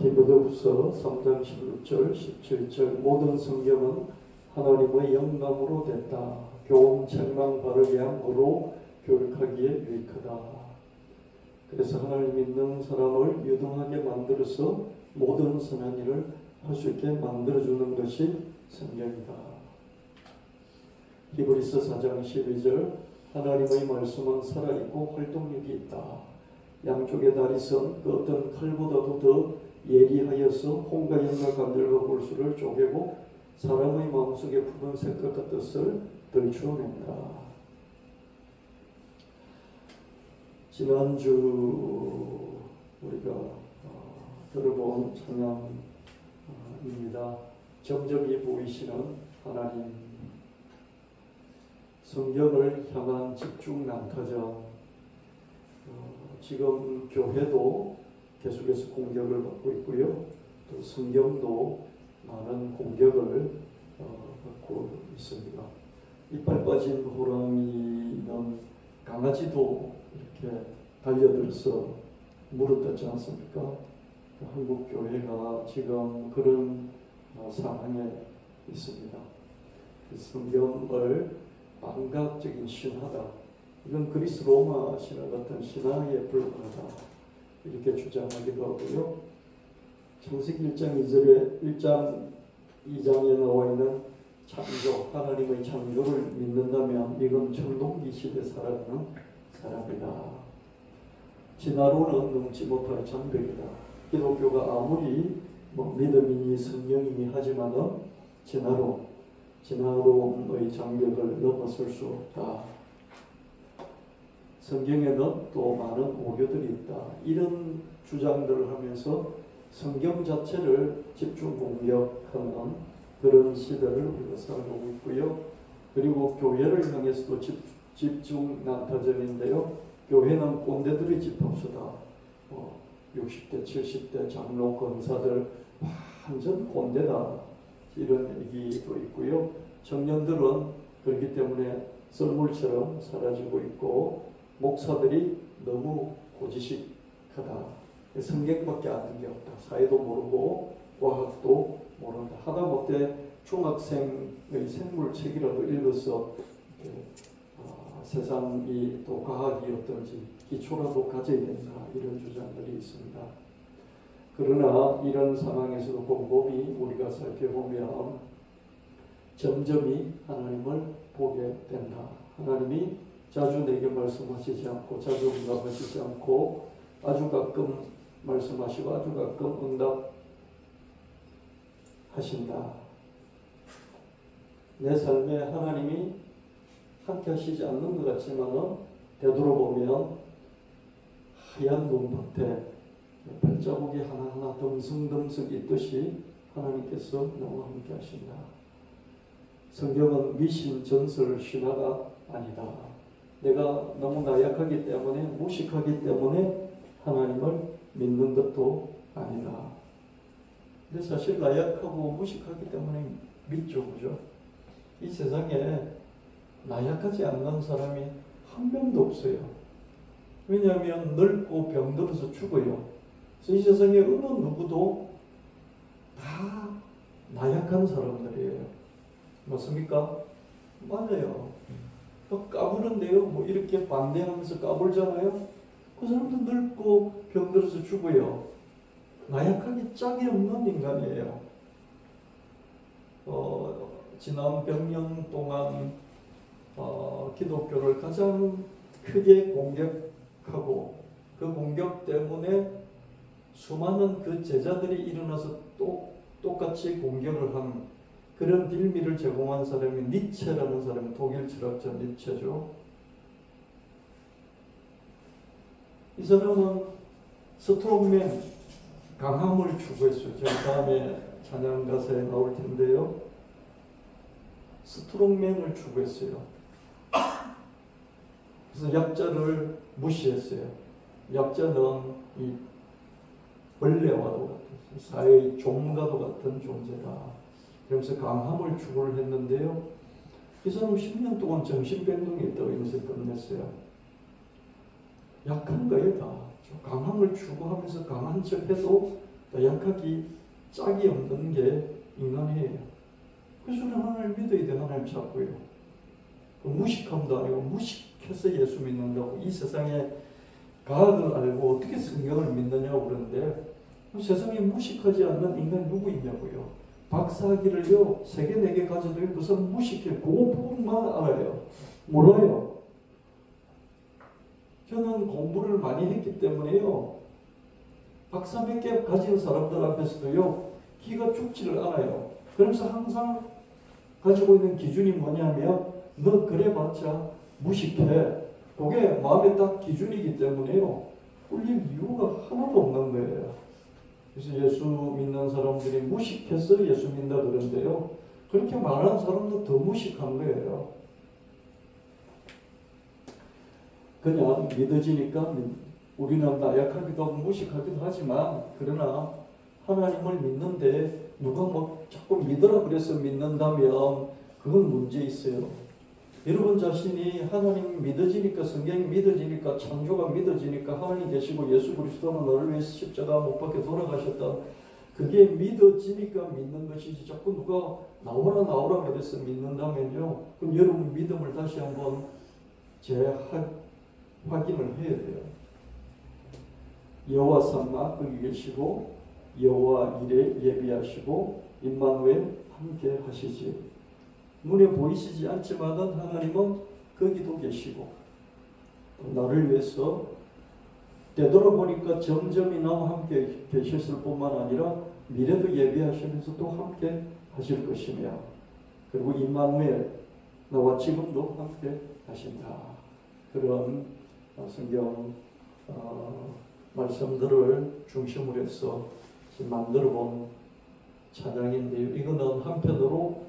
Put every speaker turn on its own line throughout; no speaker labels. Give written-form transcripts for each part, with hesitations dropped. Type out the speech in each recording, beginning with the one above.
디모데후서 3장 16절 17절 모든 성경은 하나님의 영감으로 됐다. 교훈, 책망, 바르게 함으로 교육하기에 유익하다. 그래서 하나님 믿는 사람을 유능하게 만들어서 모든 선한 일을 할 수 있게 만들어주는 것이 성경이다. 히브리서 4장 12절 하나님의 말씀은 살아있고 활동력이 있다. 양쪽에 다리 선 그 어떤 칼보다도 더 예리하여서 홍과 연과 관절과 골수를 쪼개고 사람의 마음속에 푸른 색깔과 뜻을 들추어낸다. 지난주 우리가 들어본 찬양입니다. 점점이 보이시는 하나님. 성경을 향한 집중 난타전. 지금 교회도 계속해서 공격을 받고 있고요. 또 성경도 많은 공격을 받고 있습니다. 이빨 빠진 호랑이는 강아지도 이렇게 달려들어서 물어뜯지 않습니까? 한국 교회가 지금 그런 상황에 있습니다. 성경을 반각적인 신화다. 이건 그리스 로마 신화 같은 신화에 불과하다. 이렇게 주장하기도 하고요. 창세기 1장 2장에 나와 있는 창조, 하나님의 창조를 믿는다면 이건 청동기 시대에 살아가는 사람이다. 진화론은 넘지 못할 장벽이다. 기독교가 아무리 믿음이니 성령이니 하지만은 진화론의 장벽을 넘어설 수 없다. 성경에는 또 많은 오교들이 있다. 이런 주장들을 하면서 성경 자체를 집중 공격하는 그런 시대를 우리가 살아가고 있고요. 그리고 교회를 향해서도 집중 난타전인데요. 교회는 꼰대들의 집합소다. 60대, 70대 장로, 권사들 완전 꼰대다. 이런 얘기도 있고요. 청년들은 그렇기 때문에 썰물처럼 사라지고 있고 목사들이 너무 고지식하다. 성경밖에 아는 게 없다. 사회도 모르고 과학도 모른다. 하다못해 중학생의 생물책이라도 읽어서 세상이 또 과학이 어떤지 기초라도 가져야 된다. 이런 주장들이 있습니다. 그러나 이런 상황에서도 곰곰이 우리가 살펴보면 점점이 하나님을 보게 된다. 하나님이 자주 내게 말씀하시지 않고 자주 응답하시지 않고 아주 가끔 말씀하시고 아주 가끔 응답하신다. 내 삶에 하나님이 함께 하시지 않는 것 같지만 되돌아보면 하얀 눈밭에 발자국이 하나하나 듬성듬성 있듯이 하나님께서 너무 함께 하신다. 성경은 미신 전설 신화가 아니다. 내가 너무 나약하기 때문에 무식하기 때문에 하나님을 믿는 것도 아니다. 근데 사실 나약하고 무식하기 때문에 믿죠. 그죠? 이 세상에 나약하지 않는 사람이 한 명도 없어요. 왜냐하면 늙고 병들어서 죽어요. 그래서 이 세상에 어느 누구도 다 나약한 사람들이에요. 맞습니까? 맞아요. 까부는데요. 이렇게 반대하면서 까불잖아요. 그 사람도 늙고 병들어서 죽어요. 나약하기 짝이 없는 인간이에요. 지난 100년 동안 기독교를 가장 크게 공격하고 그 공격 때문에 수많은 그 제자들이 일어나서 똑같이 공격을 한 그런 빌미를 제공한 사람이 니체라는 사람이 독일 철학자 니체죠. 이 사람은 스트롱맨 강함을 추구했어요. 제가 다음에 찬양 가사에 나올 텐데요. 스트롱맨을 추구했어요. 그래서 약자를 무시했어요. 약자는 이 벌레와도 같은 사회의 종과도 같은 존재다. 그래서 강함을 추구를 했는데요. 이 사람 10년 동안 정신병동에 있다고 인생 끝냈어요. 약한 거예요 다. 강함을 추구하면서 강한 척 해도 약하기 짝이 없는 게 인간이에요. 그래서 우리는 하나님 믿어야 돼. 하나님 잡고요. 무식함도 아니고 무식해서 예수 믿는다고 이 세상에 과학을 알고 어떻게 성경을 믿느냐고 그러는데 세상에 무식하지 않는 인간이 누구 있냐고요. 박사학위를요 3개 4개 가져도 그 사람 무식해. 그 부분만 알아요. 몰라요. 저는 공부를 많이 했기 때문에요. 박사 몇 개 가진 사람들 앞에서도요 기가 죽지를 않아요. 그러면서 항상 가지고 있는 기준이 뭐냐면 너 그래봤자 무식해. 그게 마음에 딱 기준이기 때문에요 꿀릴 이유가 하나도 없는 거예요. 그래서 예수 믿는 사람들이 무식해서 예수 믿는다 그러는데요 그렇게 말하는 사람도 더 무식한 거예요. 그냥 믿어지니까 우리는 나약하기도 하고 무식하기도 하지만 그러나 하나님을 믿는데 누가 뭐 자꾸 믿으라 그래서 믿는다면 그건 문제 있어요. 여러분 자신이 하나님 믿어지니까 성경이 믿어지니까 창조가 믿어지니까 하나님 계시고 예수 그리스도는 너를 위해서 십자가 못 박혀 돌아가셨다. 그게 믿어지니까 믿는 것이지 자꾸 누가 나오라 그래서 믿는다면요 그럼 여러분 믿음을 다시 한번 확인을 해야 돼요. 여호와 삼마 거기 계시고 여호와 이레 예비하시고 임마누엘 함께 하시지. 눈에 보이시지 않지만은 하나님은 거기도 계시고 나를 위해서 되돌아보니까 점점이 나와 함께 계셨을 뿐만 아니라 미래도 예비하시면서 또 함께 하실 것이며 그리고 임마누엘 나와 지금도 함께 하신다. 그런 성경 말씀들을 중심으로 해서 만들어본 찬양인데요. 이거는 한편으로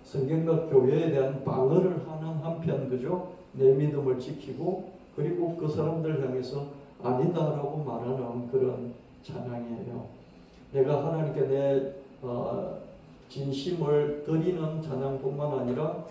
성경과 교회에 대한 방어를 하는 한편 그죠? 내 믿음을 지키고 그리고 그 사람들 향해서 아니다라고 말하는 그런 찬양이에요. 내가 하나님께 내 진심을 드리는 찬양뿐만 아니라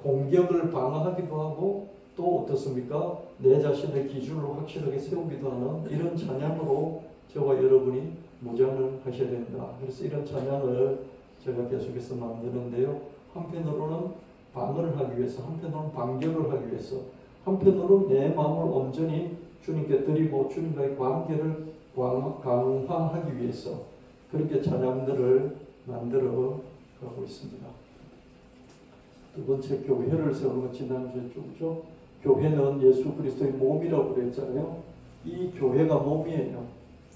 공격을 방어하기도 하고 또 어떻습니까? 내 자신의 기준을 확실하게 세우기도 하는 이런 찬양으로 저와 여러분이 무장을 하셔야 된다. 그래서 이런 찬양을 제가 계속해서 만드는데요. 한편으로는 방어를 하기 위해서, 한편으로는 반격을 하기 위해서, 한편으로는 내 마음을 온전히 주님께 드리고 주님과의 관계를 강화하기 위해서 그렇게 찬양들을 만들어 가고 있습니다. 두 번째 교회를 세우는 것 지난주에 쭉죠. 교회는 예수 그리스도의 몸이라고 그랬잖아요. 이 교회가 몸이에요.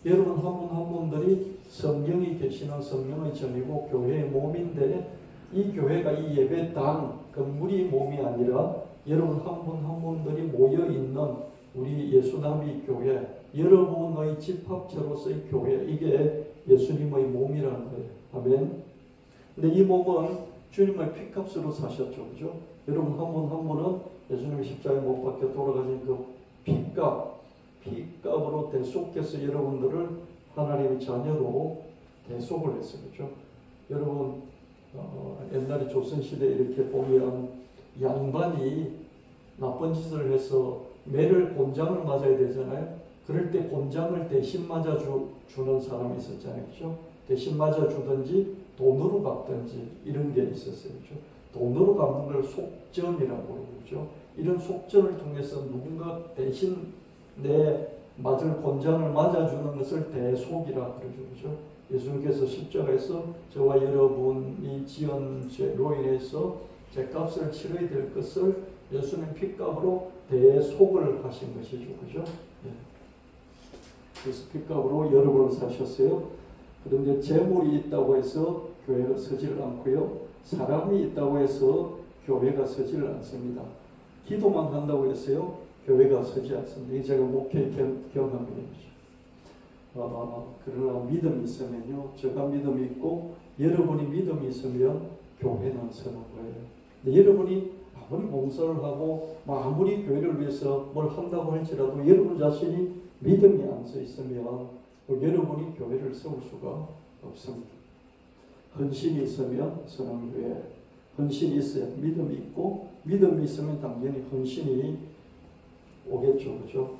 여러분 한 분 한 분들이 성령이 계시는 성령의 전이고 교회의 몸인데 이 교회가 이 예배당 건물이 몸이 아니라 여러분 한 분 한 분들이 모여있는 우리 예수남이 교회 여러분의 집합체로서의 교회 이게 예수님의 몸이라는 거예요. 아멘. 근데 이 몸은 주님의 피값으로 사셨죠. 그죠? 여러분 한 분 한 분은 예수님이 십자가에 못 박혀 돌아가신 그 피값으로 대속해서 여러분들을 하나님의 자녀로 대속을 했어요. 그렇죠? 여러분 옛날에 조선시대에 이렇게 보면 양반이 나쁜 짓을 해서 매를 곤장을 맞아야 되잖아요. 그럴 때 곤장을 대신 맞아주는 사람이 있었잖아요. 그렇죠? 대신 맞아주든지 돈으로 갚든지 이런 게 있었어요. 그렇죠? 돈으로 갚는 걸 속전이라고 그러죠. 이런 속전을 통해서 누군가 대신 내 맞을 곤장을 맞아주는 것을 대속이라 그러죠. 그렇죠? 예수님께서 십자가에서 저와 여러분이 지은 죄로 인해서 죄값을 치러야 될 것을 예수님 피값으로 대속을 하신 것이죠. 그죠? 네. 그래서 피값으로 여러분을 사셨어요. 그런데 재물이 있다고 해서 교회가 서지를 않고요. 사람이 있다고 해서 교회가 서지를 않습니다. 기도만 한다고 해서요. 교회가 서지 않습니다. 이게 제가 목회 경험이죠. 그러나 믿음이 있으면요. 제가 믿음이 있고 여러분이 믿음이 있으면 교회는 서는 거예요. 근데 여러분이 아무리 봉사를 하고 아무리 교회를 위해서 뭘 한다고 할지라도 여러분 자신이 믿음이 안 서 있으면 여러분이 교회를 세울 수가 없습니다. 헌신이 있으면 서는 교회, 헌신이 있어야 믿음이 있고 믿음이 있으면 당연히 헌신이 오겠죠. 그죠?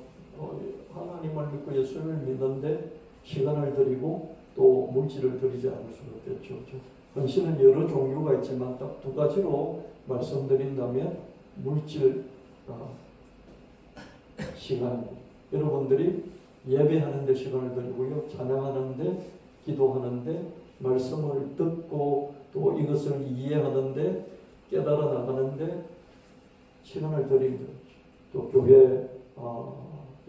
하나님을 믿고 예수를 믿는데 시간을 들이고 또 물질을 들이지 않을 수가 없겠죠. 헌신은 여러 종류가 있지만 딱 두 가지로 말씀드린다면 물질, 시간. 여러분들이 예배하는 데 시간을 들이고요. 찬양하는데, 기도하는데, 말씀을 듣고 또 이것을 이해하는데, 깨달아 나가는데 시간을 들이는 거죠. 또 교회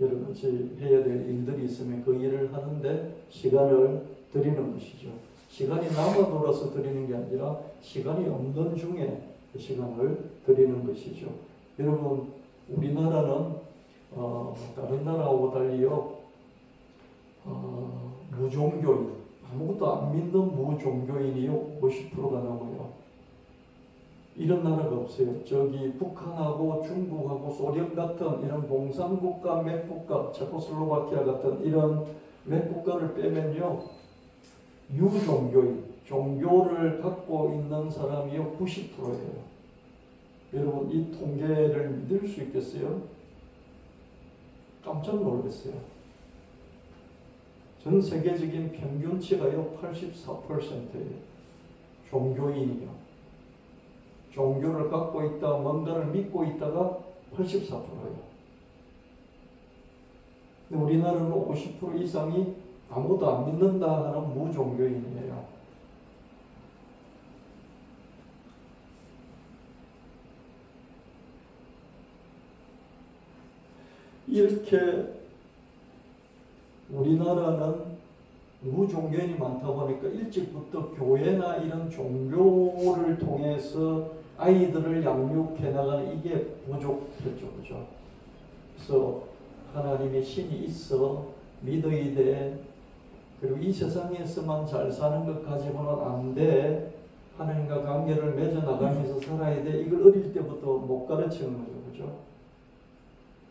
여러 가지 해야 될 일들이 있으면 그 일을 하는데 시간을 들이는 것이죠. 시간이 남아 돌아서 드리는 게 아니라 시간이 없는 중에 그 시간을 드리는 것이죠. 여러분, 우리나라는 다른 나라하고 달리요, 무종교인, 아무것도 안 믿는 무종교인이요 50%가 넘어요. 이런 나라가 없어요. 저기 북한하고 중국하고 소련 같은 이런 공산국가, 맥국가, 체코슬로바키아 같은 이런 맥국가를 빼면요, 유종교인, 종교를 갖고 있는 사람이요 90%예요. 여러분, 이 통계를 믿을 수 있겠어요? 깜짝 놀랐어요. 전 세계적인 평균치가요 84%예요. 종교인이요. 종교를 갖고 있다, 뭔가를 믿고 있다가 84%예요. 근데 우리나라는 50% 이상이 아무도 안 믿는다 하는 무종교인이에요. 이렇게 우리나라는 무종교인이 많다 보니까 일찍부터 교회나 이런 종교를 통해서 아이들을 양육해 나가는 이게 부족했죠. 그죠? 그래서 하나님의 신이 있어, 믿어야 돼. 그리고 이 세상에서만 잘 사는 것 가지고는 안 돼. 하나님과 관계를 맺어 나가면서 살아야 돼. 이걸 어릴 때부터 못 가르치는 거죠. 그죠?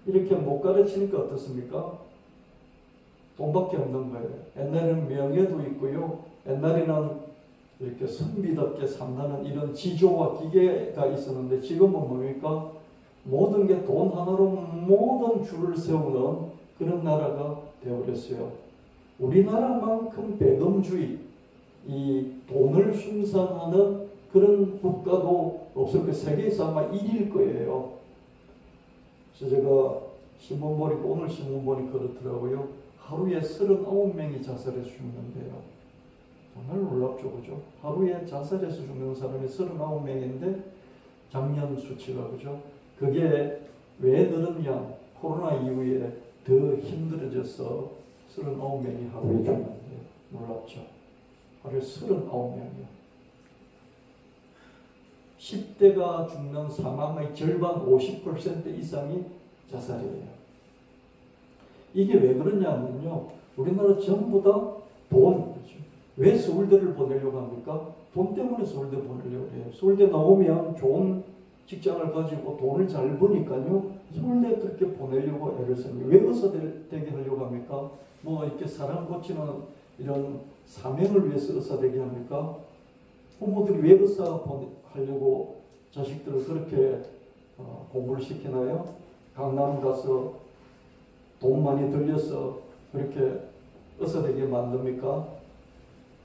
이렇게 못 가르치니까 어떻습니까? 돈밖에 없는 거예요. 옛날에는 명예도 있고요. 옛날에는 이렇게 선비답게 산다는 이런 지조와 기계가 있었는데 지금은 뭡니까? 모든 게 돈 하나로 모든 줄을 세우는 그런 나라가 되어버렸어요. 우리나라만큼 배금주의, 이 돈을 숭상하는 그런 국가도 없을 거예요. 세계에서 아마 1위일 거예요. 그래서 제가 신문 보니까, 오늘 신문 보니까 그렇더라고요. 하루에 39명이 자살해서 죽는데요. 정말 놀랍죠, 그죠? 하루에 자살해서 죽는 사람이 39명인데 작년 수치가, 그죠? 그게 왜 늘었냐? 코로나 이후에 더 힘들어져서 39명이 하루에 죽는데요. 놀랍죠? 하루에 39명이요. 10대가 죽는 사망의 절반 50% 이상이 자살이에요. 이게 왜 그러냐면요, 우리나라 전부 다 돈. 왜 서울대를 보내려고 합니까? 돈 때문에 서울대 보내려고 해요. 서울대 나오면 좋은 직장을 가지고 돈을 잘 버니까요, 서울대 그렇게 보내려고 애를 씁니다. 왜 의사 되게 하려고 합니까? 뭐 이렇게 사람 고치는 이런 사명을 위해서 의사 되게 합니까? 부모들이 왜 의사 하려고 자식들을 그렇게 공부를 시키나요? 강남 가서 돈 많이 들여서 그렇게 의사 되게 만듭니까?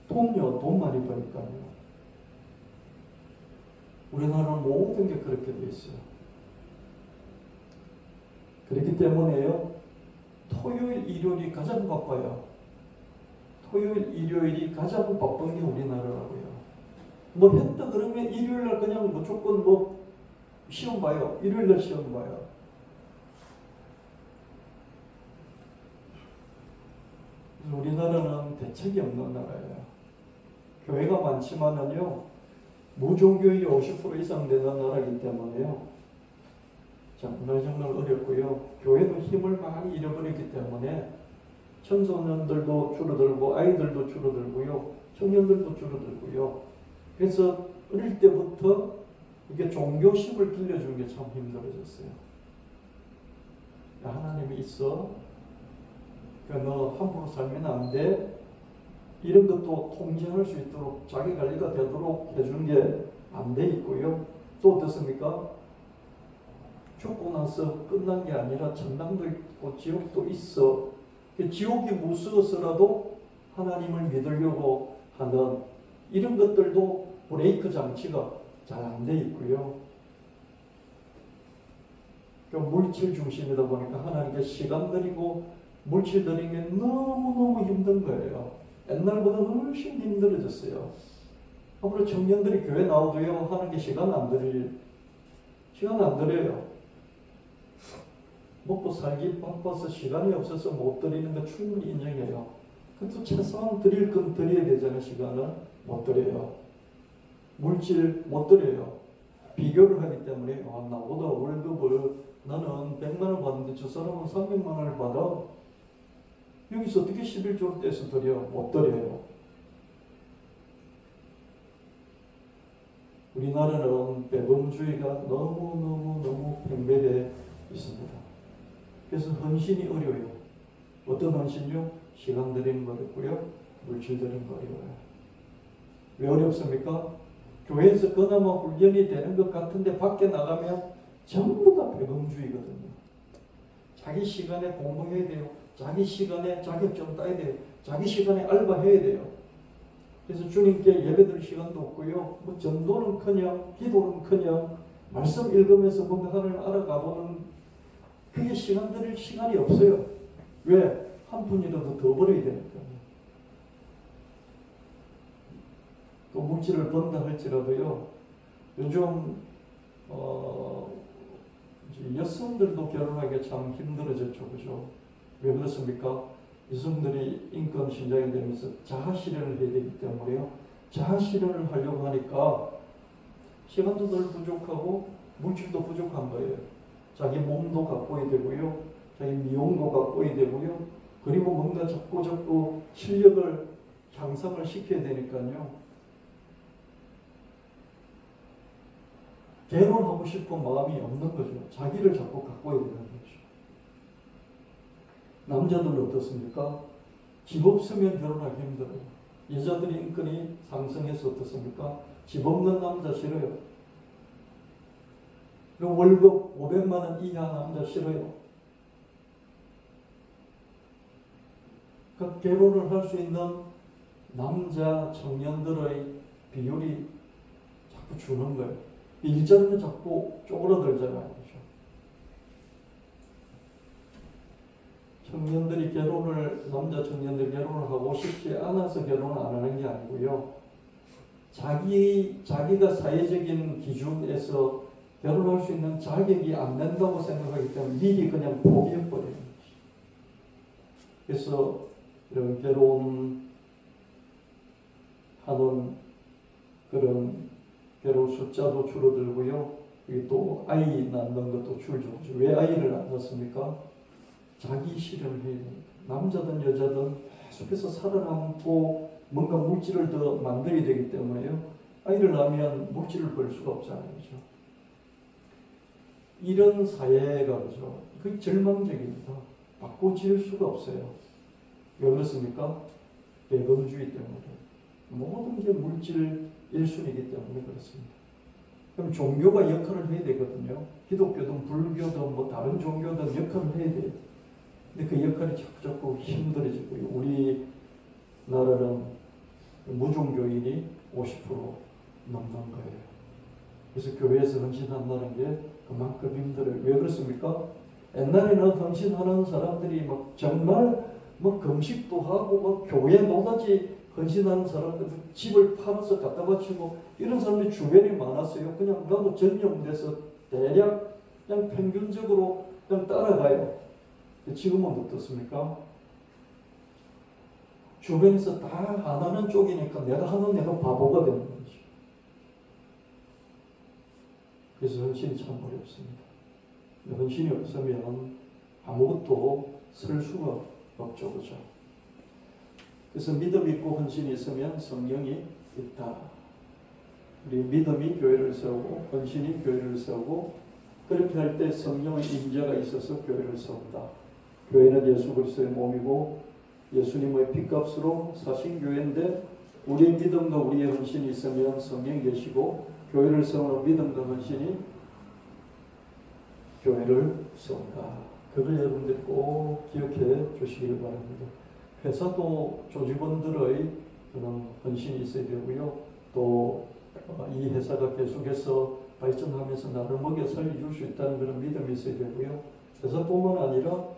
돈요, 돈 많이 버니까요. 우리나라는 모든 게 그렇게 돼 있어요. 그렇기 때문에요, 토요일, 일요일이 가장 바빠요. 토요일, 일요일이 가장 바쁜 게 우리나라라고요. 뭐 했다 그러면 일요일날 그냥 무조건 뭐 시험 봐요. 일요일날 시험 봐요. 우리나라는 대책이 없는 나라예요. 교회가 많지만은요, 무종교인이 50% 이상 되는 나라이기 때문에요, 정말 어렵고요. 교회도 힘을 많이 잃어버렸기 때문에 청소년들도 줄어들고 아이들도 줄어들고요. 청년들도 줄어들고요. 그래서 어릴 때부터 이게 종교심을 길러주는 게 참 힘들어졌어요. 하나님이 있어. 그러니까 너 함부로 살면 안 돼. 이런 것도 통제할 수 있도록 자기 관리가 되도록 해주는 게 안 돼 있고요. 또 어떻습니까? 죽고 나서 끝난 게 아니라 천당도 있고 지옥도 있어. 지옥이 무서워서라도 하나님을 믿으려고 하는 이런 것들도 브레이크 장치가 잘 안 돼 있고요. 물질 중심이다 보니까 하나님께 시간 들이고 물질 들이는 게 너무너무 힘든 거예요. 옛날보다 훨씬 힘들어졌어요. 앞으로 청년들이 교회 나오도요, 하나님께 시간 안 들여요. 먹고 살기 바빠서 시간이 없어서 못 드리는 거 충분히 인정해요. 그래도 최소한 드릴 건 드려야 되잖아요. 시간을 못 드려요. 물질 못 드려요. 비교를 하기 때문에 나보다 월급을 나는 100만 원 받는데 저 사람은 300만 원을 받아. 여기서 어떻게 11조를 떼서 드려? 못 드려요. 우리나라는 배범주의가 너무 팽배되어 있습니다. 그래서 헌신이 어려워요. 어떤 헌신요? 시간 드리는 거 어렵고요. 물질 드리는 거 어려워요. 왜 어렵습니까? 교회에서 그나마 훈련이 되는 것 같은데 밖에 나가면 전부 다 배범주의거든요. 자기 시간에 공부해야 돼요. 자기 시간에 자격증 따야 돼요. 자기 시간에 알바해야 돼요. 그래서 주님께 예배드릴 시간도 없고요. 전도는커녕 기도는커녕 말씀 읽으면서 뭔가 하나님을 알아가보는 그게 시간 드릴 시간이 없어요. 왜? 한 푼이라도 더 벌어야 되니까. 또 물질을 번다 할지라도요. 요즘 여성들도 결혼하기가 참 힘들어졌죠. 그죠? 왜 그렇습니까? 여성들이 인권 신장이 되면서 자아실현을 해야 되기 때문에요. 자아실현을 하려고 하니까 시간도 덜 부족하고 물질도 부족한 거예요. 자기 몸도 가꿔야 되고요. 자기 미용도 가꿔야 되고요. 그리고 뭔가 자꾸 실력을 향상을 시켜야 되니까요. 결혼하고 싶은 마음이 없는 거죠. 자기를 자꾸 가꿔야 되는 거죠. 남자들은 어떻습니까? 집 없으면 결혼하기 힘들어요. 여자들이 인권이 상승해서 어떻습니까? 집 없는 남자 싫어요. 그리고 월급 500만 원 이하 남자 싫어요. 그 결혼을 할 수 있는 남자 청년들의 비율이 자꾸 주는 거예요. 일자리는 자꾸 쪼그라들잖아요. 그렇죠? 청년들이 남자 청년들이 결혼을 하고 싶지 않아서 결혼을 안 하는 게 아니고요. 자기가 사회적인 기준에서 결혼할 수 있는 자격이 안 된다고 생각하기 때문에 미리 그냥 포기해버리는 거죠. 그래서 이런 결혼하는 그런 결혼 숫자도 줄어들고요. 또 아이 낳는 것도 줄어들죠. 왜 아이를 안 낳습니까? 자기 실현을 해야 됩니다. 남자든 여자든 계속해서 살아남고 뭔가 물질을 더 만들어야 되기 때문에요. 아이를 낳으면 물질을 벌 수가 없잖아요. 그렇죠? 이런 사회가 그죠? 그게 절망적입니다. 바꿔질 수가 없어요. 왜 그렇습니까? 배범주의 때문에. 모든 게 물질 1순위이기 때문에 그렇습니다. 그럼 종교가 역할을 해야 되거든요. 기독교든 불교든 다른 종교든 역할을 해야 돼요. 근데 그 역할이 자꾸 힘들어지고요. 우리나라는 무종교인이 50% 넘는 거예요. 그래서 교회에서 헌신한다는 게 그만큼 힘들어요. 왜 그렇습니까? 옛날에는 헌신하는 사람들이 정말 금식도 하고 교회 노다지 헌신하는 사람들 집을 팔아서 갖다 바치고 이런 사람들이 주변에 많았어요. 그냥 나도 전염돼서 대략 그냥 평균적으로 그냥 따라가요. 지금은 어떻습니까? 주변에서 다 안 하는 쪽이니까 내가 바보가 되는 거죠. 그래서 헌신이 참 어렵습니다. 헌신이 없으면 아무것도 쓸 수가 없죠. 그죠? 그래서 믿음이 있고 헌신이 있으면 성령이 있다. 우리 믿음이 교회를 세우고 헌신이 교회를 세우고 그렇게 할 때 성령의 임재가 있어서 교회를 세운다. 교회는 예수 그리스도의 몸이고 예수님의 피값으로 사신 교회인데 우리의 믿음과 우리의 헌신이 있으면 성령이 계시고 교회를 세우는 믿음과 헌신이 교회를 세운다. 그걸 여러분들이 꼭 기억해 주시길 바랍니다. 회사도 조직원들의 그런 헌신이 있어야 되고요. 또 이 회사가 계속해서 발전하면서 나를 먹여 살려줄 수 있다는 그런 믿음이 있어야 되고요. 회사뿐만 아니라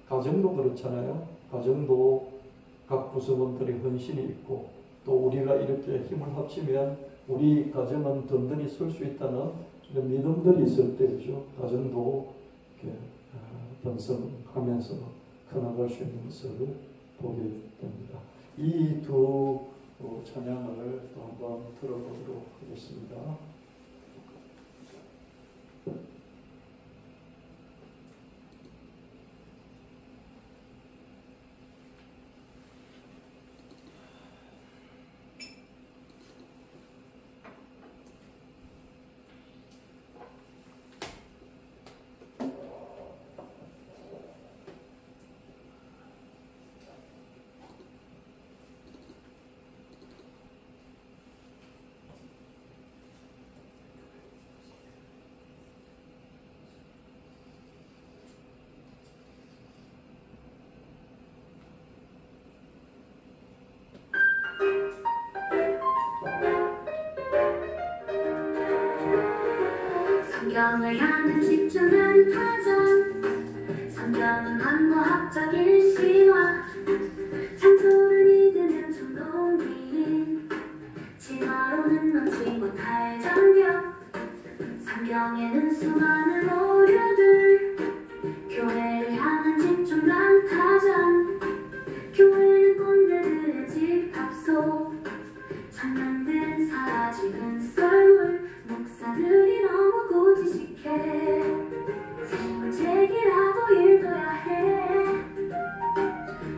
가정도 그렇잖아요. 가정도 각 구성원들의 헌신이 있고 또 우리가 이렇게 힘을 합치면 우리 가정은 든든히 설 수 있다는 이런 믿음들이 있을 때죠. 가정도 이렇게 번성하면서 커나갈 수 있는 것을 보게 됩니다. 이 두 찬양을 또 한번 들어보도록 하겠습니다.
성경을 향해 집중한 타전 성경은 한과학적인 신화 창조를 믿으면 충동기인 진화로는 넘지 못할 장벽 성경에는 수많은 오류들 교회를 향한 집중한 타전 교회는 꼰대들의 집합소 장난들은 사라지는 썰물 목사들이 너무 고지식해 생물책이라도 읽어야 해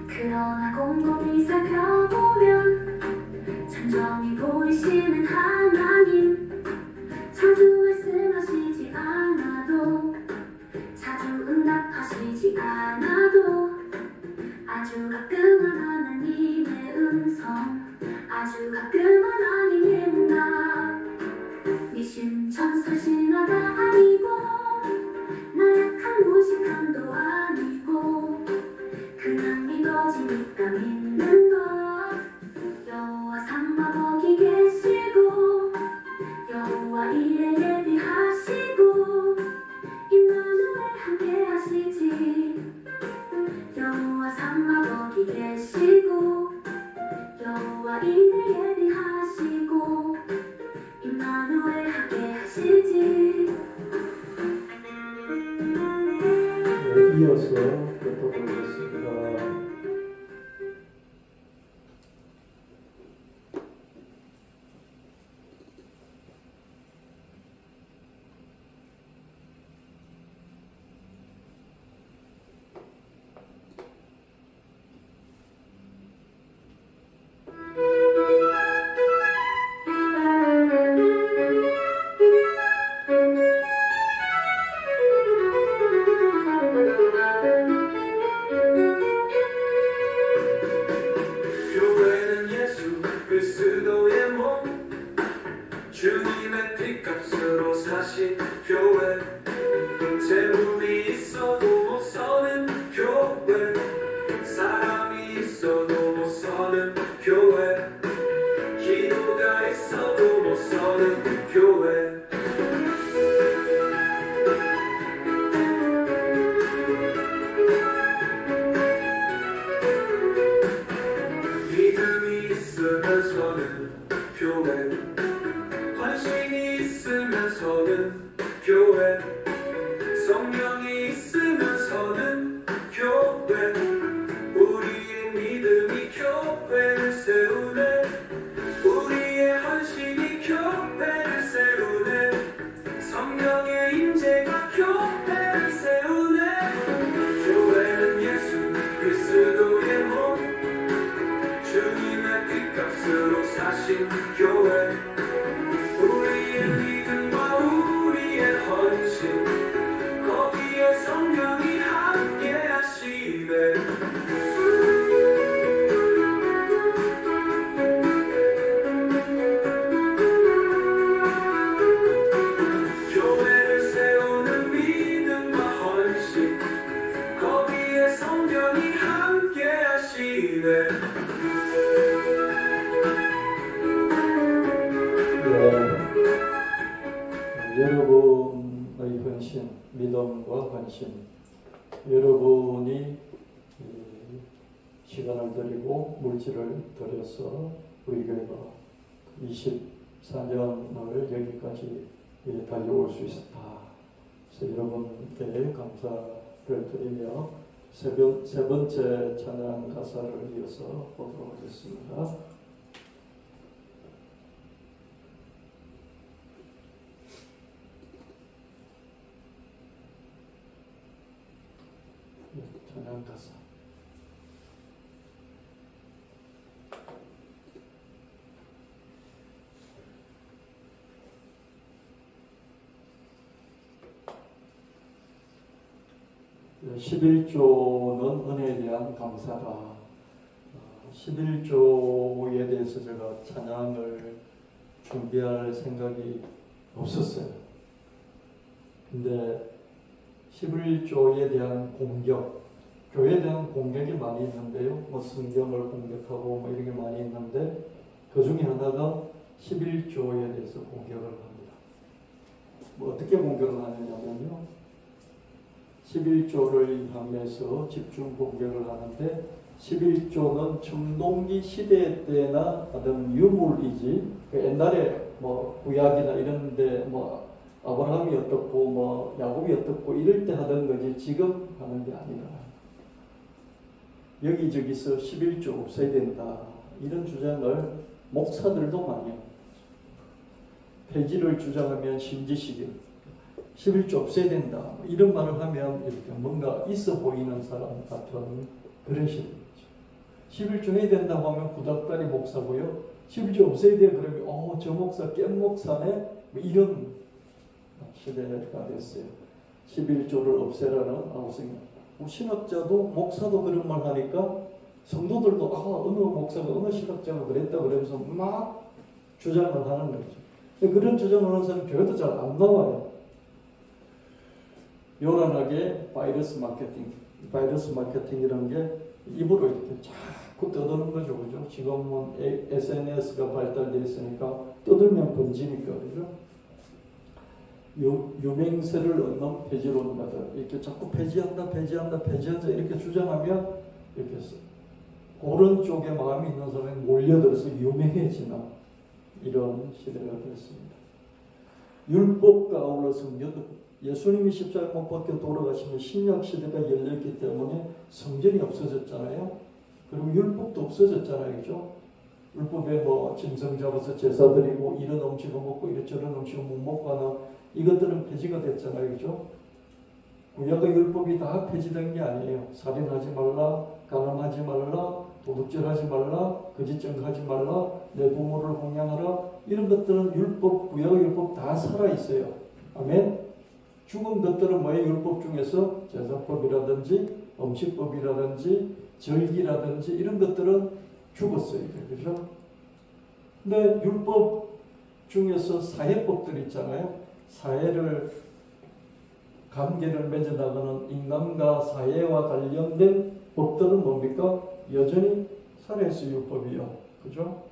그러나 곰곰이 살펴보면 천정이 보이시는 하나님 자주 말씀하시지 않아도 자주 응답하시지 않아도 아주 가끔은 하나님의 음성 아주 가끔은 하나님의 응답 미심천사 신화가 아니고 나약한 무식함도 아니고 그냥 믿어지니까 믿는 것 여호와 산과 거기 계시고 여호와 이에 예비하시고 임마누엘 함께 하시지 여호와 산과 거기 계시고 여호와 이에 예비하시고 임마누엘 함께 하시지.
이어서 듣도록하겠습니다.
주님의 핏값으로 사신 교회 재물이 있어도 못 서는 교회 사람이 있어도 못 서는 교회 기도가 있어도 못 서는 교회 믿음이 있으면서는 교회 관심이 있으면서는 교회 성령이 있으면서는 교회 우리의 믿음이 교회를 세우네 우리의 헌신이 교회를 세우네 성령의 임재가 교회를 세우네 교회는 예수 그리스도의 몸 주님의 핏값으로 사신 교회 우리의 믿음과 우리의 헌신 거기에 성령이 함께 하시네 교회를 세우는 믿음과 헌신
여러분의 헌신, 믿음과 헌신, 여러분이 시간을 들이고 물질을 들여서 우리 교회가 24년을 여기까지 달려올 수 있었다. 그래서 여러분께 감사를 드리며 세 번째 찬양 가사를 이어서 보도록 하겠습니다. 찬양 가사. 네, 11조는 은혜에 대한 감사다. 11조에 대해서 제가 찬양을 준비할 생각이 없었어요. 근데 11조에 대한 공격, 교회에 대한 공격이 많이 있는데요. 뭐 성경을 공격하고 뭐 이런 게 많이 있는데 그 중에 하나가 11조에 대해서 공격을 합니다. 뭐 어떻게 공격을 하느냐면요. 11조를 향해서 집중 공격을 하는데 11조는 청동기 시대 때나 하던 유물이지 옛날에 뭐 구약이나 이런데 뭐 아브라함이 어떻고 뭐 야곱이 어떻고 이럴 때 하던 거지 지금 하는 게 아니다. 여기저기서 11조 없애야 된다. 이런 주장을 목사들도 많이 합니다. 폐지를 주장하면 신지식이 11조 없애야 된다. 이런 말을 하면 이렇게 뭔가 있어 보이는 사람 같은 그런 식이죠. 11조 해야 된다고 하면 구닥다리 목사고요. 11조 없애야 돼. 그러면 저 목사 깬 목사네. 뭐 이런 시대가 됐어요. 11조를 없애라는 아우성이. 신학자도 목사도 그런 말 하니까 성도들도 어느 목사가 어느 신학자가 그랬다 그러면서 막 주장을 하는 거죠. 그런 주장을 하는 사람은 교회도 잘 안 나와요. 요란하게 바이러스 마케팅이라는 게 입으로 이렇게 자꾸 떠드는 거죠. 그죠? 지금은 SNS가 발달되어 있으니까 떠들면 번지니까. 그죠? 유명세를 얻는 폐지론가들 이렇게 자꾸 폐지하자 이렇게 주장하면 이렇게 그런 쪽에 마음이 있는 사람이 몰려들어서 유명해지는 이런 시대가 됐습니다. 율법과 아울러 성전, 예수님이 십자가 못 박혀 돌아가시면 신약 시대가 열렸기 때문에 성전이 없어졌잖아요. 그리고 율법도 없어졌잖아요. 그죠? 율법에 뭐 짐승 잡아서 제사 드리고 이런 음식을 먹고 이런저런 음식을 못 먹고 하는 이것들은 폐지가 됐잖아요. 그죠? 구약의 율법이 다 폐지된 게 아니에요. 살인하지 말라, 간음하지 말라, 도둑질하지 말라, 거짓증거하지 말라, 내 부모를 공양하라. 이런 것들은 율법, 구약의 율법 다 살아있어요. 아멘? 죽은 것들은 뭐예요? 율법 중에서 제사법이라든지 음식법이라든지 절기라든지 이런 것들은 죽었어요. 그렇죠? 근데 율법 중에서 사회법들 있잖아요. 사회를 관계를 맺어나가는 인간과 사회와 관련된 법들은 뭡니까? 여전히 살아있어요. 율법이요. 그죠?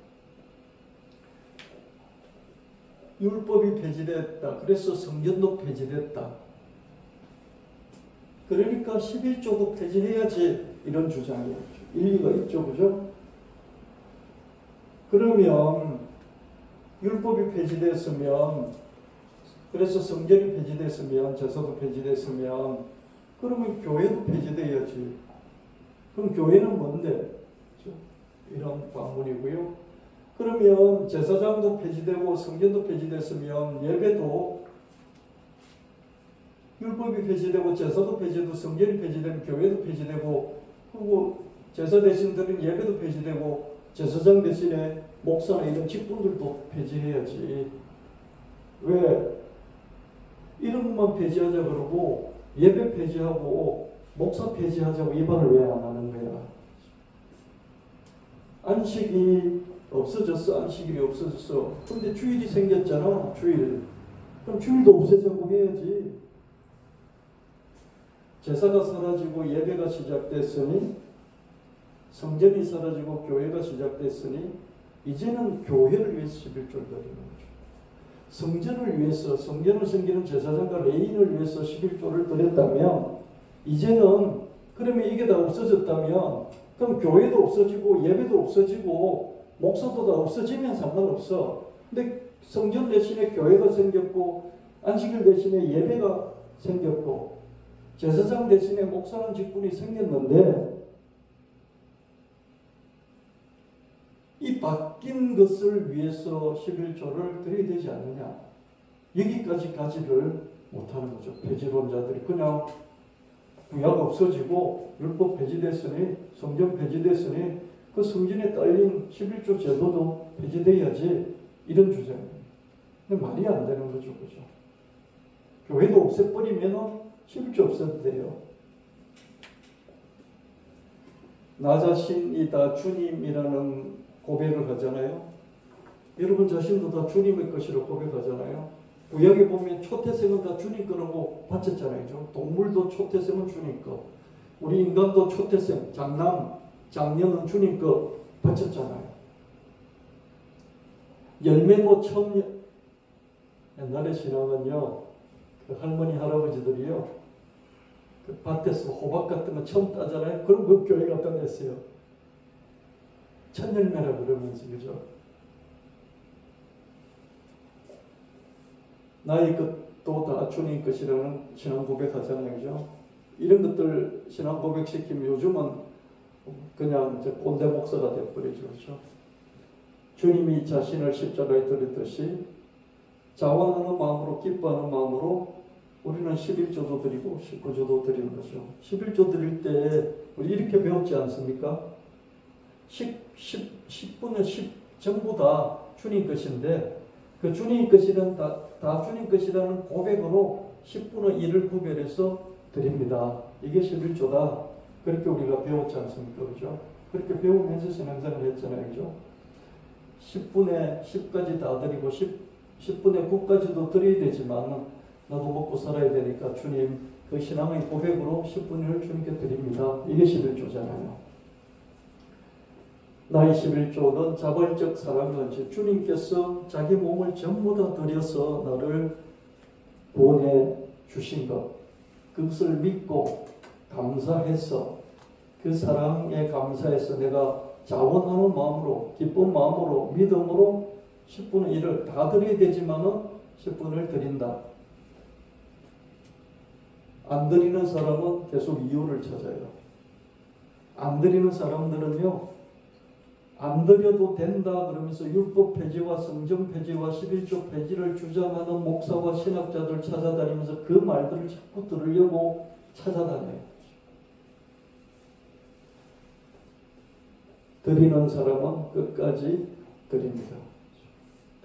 율법이 폐지됐다. 그래서 성전도 폐지됐다. 그러니까 11조도 폐지해야지 이런 주장이에요. 일리가 있죠. 그죠? 그러면 율법이 폐지됐으면 그래서 성전이 폐지됐으면 제사도 폐지됐으면 그러면 교회도 폐지돼야지. 그럼 교회는 뭔데? 이런 관문이고요. 그러면 제사장도 폐지되고 성전도 폐지됐으면 예배도 율법이 폐지되고 제사도 폐지되고 성전이 폐지되면 교회도 폐지되고 그리고 제사 대신들은 예배도 폐지되고 제사장 대신에 목사나 이런 직분들도 폐지해야지. 왜? 이런 것만 폐지하자 그러고 예배 폐지하고 목사 폐지하자고 이 말을 왜 안 하는 거야? 안식이 없어졌어. 안식일이 없어졌어. 그런데 주일이 생겼잖아. 주일. 그럼 주일도 없애자고 해야지. 제사가 사라지고 예배가 시작됐으니 성전이 사라지고 교회가 시작됐으니 이제는 교회를 위해서 11조를 드리는 거죠. 성전을 위해서, 성전을 섬기는 제사장과 레인을 위해서 11조를 드렸다면 이제는, 그러면 이게 다 없어졌다면 그럼 교회도 없어지고 예배도 없어지고 목사도 다 없어지면 상관없어. 근데 성전 대신에 교회가 생겼고 안식일 대신에 예배가 생겼고 제사장 대신에 목사라는 직분이 생겼는데 이 바뀐 것을 위해서 11조를 드려야 되지 않느냐. 여기까지 가지를 못하는 거죠. 폐지론자들이 그냥 구약 없어지고 율법 폐지됐으니 성전 폐지됐으니 그 성전에 딸린 11조 제도도 폐지돼야지 이런 주장입니다. 근데 말이 안 되는 거죠. 그죠? 교회도 없애버리면 11조 없어도 돼요. 나 자신이 다 주님이라는 고백을 하잖아요. 여러분 자신도 다 주님의 것이라고 고백하잖아요. 구약에 보면 초태생은 다 주님 거라고 바쳤잖아요. 동물도 초태생은 주님 거. 우리 인간도 초태생, 장년은 주님 거 바쳤잖아요. 열매도 옛날에 신앙은요, 그 할머니 할아버지들이요, 그 밭에서 호박 같은 거 처음 따잖아요. 그럼 그 교회 갖다 냈어요. 첫 열매라 그러면서, 그죠? 나의 것도 다 주님 것이라는 신앙 고백하잖아요. 그죠? 이런 것들 신앙 고백시키면 요즘은 그냥 이제 꼰대 목사가 되어버리죠. 그죠? 주님이 자신을 십자가에 드렸듯이 자원하는 마음으로, 기뻐하는 마음으로 우리는 11조도 드리고 19조도 드리는 거죠. 11조 드릴 때 우리 이렇게 배웠지 않습니까? 10분의 10 전부 다 주님 것인데 그 주님 것이란 다 주님 것이라는 고백으로 10분의 1을 구별해서 드립니다. 이게 11조다. 그렇게 우리가 배웠지 않습니까? 그죠? 그렇게 배우면서 신앙생활을 했잖아요. 그죠? 10분의 10까지 다 드리고 10분의 9까지도 드려야 되지만 나도 먹고 살아야 되니까 주님 그 신앙의 고백으로 10분의 1을 주님께 드립니다. 이게 11조잖아요. 나의 11조는 자발적 사랑은 주님께서 자기 몸을 전부 다 드려서 나를 구원해 주신 것, 그것을 믿고 감사해서 그 사랑에 감사해서 내가 자원하는 마음으로, 기쁜 마음으로, 믿음으로 10분의 1을 다 드려야 되지만은 10분을 드린다. 안 드리는 사람은 계속 이유를 찾아요. 안 드리는 사람들은요, 안 드려도 된다 그러면서 율법 폐지와 성전 폐지와 11조 폐지를 주장하는 목사와 신학자들 찾아다니면서 그 말들을 자꾸 들으려고 찾아다녀요. 드리는 사람은 끝까지 드립니다.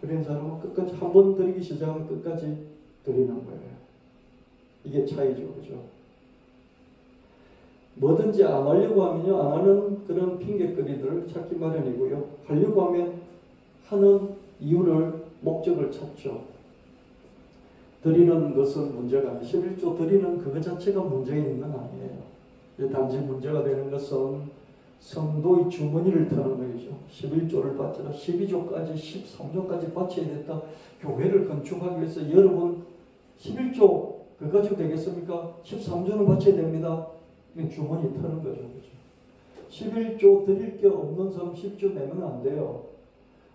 드리는 사람은 끝까지, 한 번 드리기 시작하면 끝까지 드리는 거예요. 이게 차이죠. 그죠? 뭐든지 안 하려고 하면요, 안 하는 그런 핑계거리들을 찾기 마련이고요. 하려고 하면 하는 이유를, 목적을 찾죠. 드리는 것은 문제가 아니에요. 11조 드리는 그것 자체가 문제 있는 건 아니에요. 단지 문제가 되는 것은 성도의 주머니를 터는 거죠. 11조를 바쳐라. 12조까지, 13조까지 바쳐야 됐다. 교회를 건축하기 위해서 여러분 11조 그거 가지고 되겠습니까? 13조는 바쳐야 됩니다. 주머니 터는 거죠. 그죠? 11조 드릴 게 없는 사람 10조 내면 안 돼요.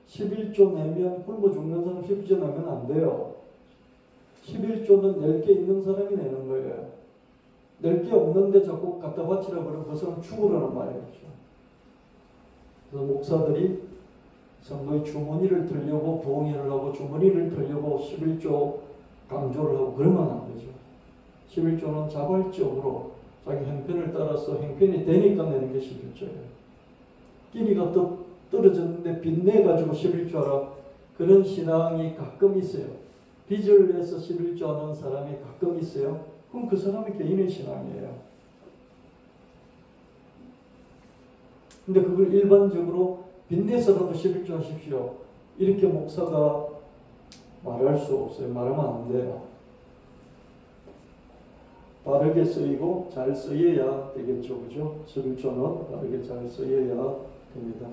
11조 내면 굶어 죽는 사람 10조 내면 안 돼요. 11조는 낼 게 있는 사람이 내는 거예요. 낼 게 없는데 자꾸 갖다 바치라고 그러면 그 사람 죽으라는 말이에요. 그래서 목사들이 성도의 주머니를 들려고 부흥회를 하고 주머니를 들려고 11조 강조를 하고 그러면 안 되죠. 11조는 자발적으로 자기 형편을 따라서 형편이 되니까 내는 게 11조예요. 끼니가 떨어졌는데 빚내가지고 11조 하라. 그런 신앙이 가끔 있어요. 빚을 내서 11조 하는 사람이 가끔 있어요. 그럼 그 사람이 개인의 신앙이에요. 근데 그걸 일반적으로 빚내서라도 11조 하십시오. 이렇게 목사가 말할 수 없어요. 말하면 안 돼요. 바르게 쓰이고 잘 쓰여야 되겠죠. 그죠? 11조는 바르게 잘 쓰여야 됩니다.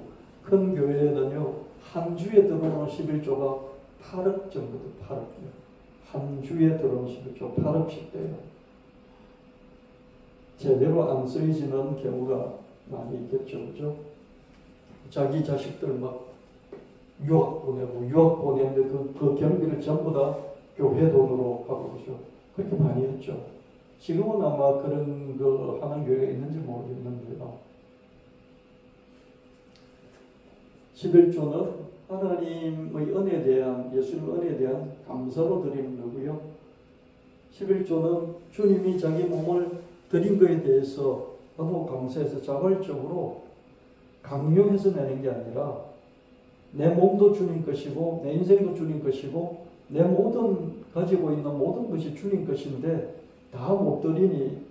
큰 교회에는요, 한 주에 들어오는 11조가 8억 정도, 8억이요. 한 주에 들어오는 11조 8억씩 돼요. 제대로 안 쓰이지는 경우가 많이 있겠죠. 그죠? 자기 자식들 막 유학 보내는데 그 경비를 전부 다 교회 돈으로 하고 그죠. 그렇게 많이 했죠. 지금은 아마 그런 거 하는 교회가 있는지 모르겠는데요. 11조는 하나님의 은혜에 대한, 예수님의 은혜에 대한 감사로 드리는 거고요. 11조는 주님이 자기 몸을 드린 것에 대해서 너무 감사해서 자발적으로 강요해서 내는 게 아니라 내 몸도 주님 것이고 내 인생도 주님 것이고 내 모든 가지고 있는 모든 것이 주님 것인데 다 못 드리니